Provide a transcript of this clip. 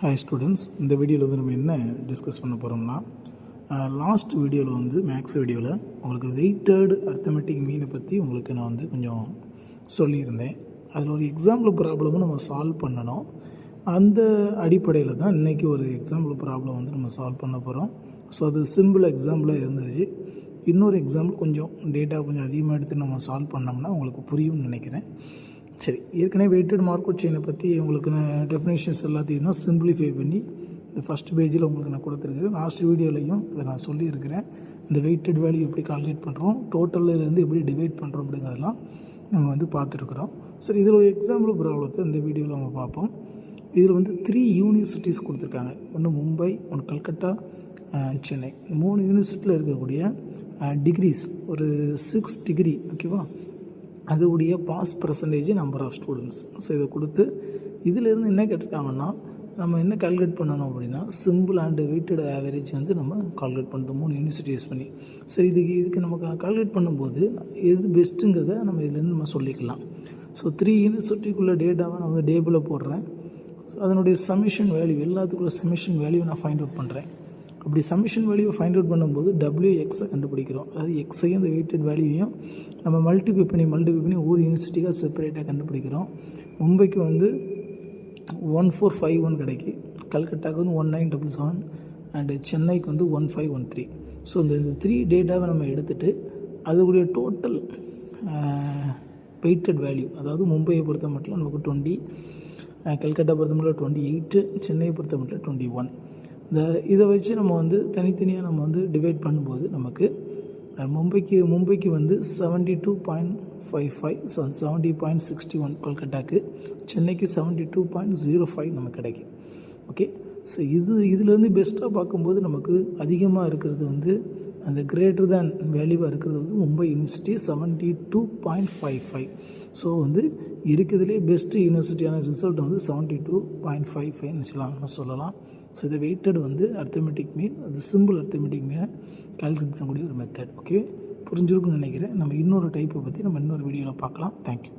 Hi students, இந்த வீடியோவில் வந்து நம்ம என்ன டிஸ்கஸ் பண்ண போகிறோம்னா, லாஸ்ட் வீடியோவில் வந்து மேக்ஸ் வீடியோவில் உங்களுக்கு வெயிட்டட் அர்த்தமெட்டிக் மீனை பற்றி உங்களுக்கு நான் வந்து கொஞ்சம் சொல்லியிருந்தேன். அதில் ஒரு எக்ஸாம்பிள் ப்ராப்ளமும் நம்ம சால்வ் பண்ணணும். அந்த அடிப்படையில் தான் இன்றைக்கி ஒரு எக்ஸாம்பிள் ப்ராப்ளம் வந்து நம்ம சால்வ் பண்ண போகிறோம். ஸோ அது சிம்பிள் எக்ஸாம்பிளாக இருந்துச்சு. இன்னொரு எக்ஸாம்பிள் கொஞ்சம் டேட்டா கொஞ்சம் அதிகமாக எடுத்து நம்ம சால்வ் பண்ணோம்னா உங்களுக்கு புரியும்னு நினைக்கிறேன். சரி, ஏற்கனவே வெயிட்டட் மார்க்கவுட் செயினை பற்றி உங்களுக்கு நான் டெஃபினேஷன்ஸ் எல்லாத்தையும் தான் சிம்பிளிஃபை பண்ணி இந்த ஃபஸ்ட் பேஜில் உங்களுக்கு நான் கொடுத்துருக்குறேன். லாஸ்ட் வீடியோலையும் இதை நான் சொல்லியிருக்கிறேன். இந்த வெயிட்டட் வேல்யூ எப்படி கால்குலேட் பண்ணுறோம், டோட்டல்லேருந்து எப்படி டிவைட் பண்ணுறோம் அப்படிங்கிறதெல்லாம் நம்ம வந்து பார்த்துருக்குறோம். சரி, இதில் ஒரு எக்ஸாம்பிள் ப்ராப்ளத்தை இந்த வீடியோவில் நம்ம பார்ப்போம். இதில் வந்து 3 யூனிவர்சிட்டிஸ் கொடுத்துருக்காங்க. ஒன்று மும்பை, ஒன்று கல்கட்டா, சென்னை. 3 யூனிவர்சிட்டியில் இருக்கக்கூடிய டிகிரிஸ் ஒரு 6 டிகிரி, ஓகேவா, அதுடைய pass percentage number of students. So இதை கொடுத்து இதிலேருந்து என்ன கேட்டிருக்காங்கன்னா, நம்ம என்ன கால்குலேட் பண்ணணும் அப்படின்னா, சிம்பிள் அண்டு வெயிட்டட் ஆவரேஜ் வந்து நம்ம கால்குலேட் பண்ணுறோம் 3 யூனிவர்சிட்டி யூஸ் பண்ணி. சரி, இதுக்கு நம்ம கால்குலேட் பண்ணும்போது எது பெஸ்ட்டுங்கிறத நம்ம இதுலேருந்து நம்ம சொல்லிக்கலாம். ஸோ 3 யூனிவர்சிட்டிக்குள்ளே டேட்டாவை நம்ம டேபிளில் போடுறேன். ஸோ அதனுடைய சமிஷன் வேல்யூ, எல்லாத்துக்குள்ள சமிஷன் வேல்யூ நான் ஃபைண்ட் அவுட் பண்ணுறேன். அப்படி சமிஷன் வேல்யூவை ஃபைண்ட் அவுட் பண்ணும்போது WXஐ கண்டுபிடிக்கிறோம். அதாவது எக்ஸையும் அந்த வெயிட்டட் வேல்யூவையும் நம்ம மல்டிப்ளை பண்ணி ஒவ்வொரு யூனிவர்சிட்டிக்காக செப்பரேட்டாக கண்டுபிடிக்கிறோம். மும்பைக்கு வந்து 1451 கிடைக்கி, கல்கட்டாவுக்கு வந்து 1977 அண்டு சென்னைக்கு வந்து 1513. ஸோ இந்த 3 டேட்டாவை நம்ம எடுத்துகிட்டு அதுடைய டோட்டல் வெயிட்டட் வேல்யூ, அதாவது மும்பையை பொறுத்த மட்டும் நமக்கு 20, கல்கட்டா பொறுத்த மட்டும் 28, சென்னையை பொறுத்த மட்டும் 21. இதை வச்சு நம்ம வந்து தனித்தனியாக நம்ம வந்து டிவைட் பண்ணும்போது நமக்கு மும்பைக்கு வந்து 72.55, 70.61 கல்கட்டாக்கு, சென்னைக்கு 72.05 நமக்கு கிடைக்கும். ஓகே, ஸோ இதுலேருந்து பெஸ்ட்டாக பார்க்கும்போது நமக்கு அதிகமாக இருக்கிறது வந்து அந்த கிரேட்டர் தேன் வேல்யூவாக இருக்கிறது வந்து மும்பை யூனிவர்சிட்டி 72.55. ஸோ வந்து இருக்கிறதுலே பெஸ்ட்டு யூனிவர்சிட்டியான ரிசல்ட் வந்து 72.55 சொல்லலாம். ஸோ இதை வெயிட்டட் வந்து அர்த்தமெட்டிக் மீன், அது சிம்பிள் அர்த்தமெட்டிக் மீனை கால்குலேட் பண்ணக்கூடிய ஒரு மெத்தட். ஓகே, புரிஞ்சிருக்குன்னு நினைக்கிறேன். நம்ம இன்னொரு டைப்பை பற்றி நம்ம இன்னொரு வீடியோவில் பார்க்கலாம். தேங்க்யூ.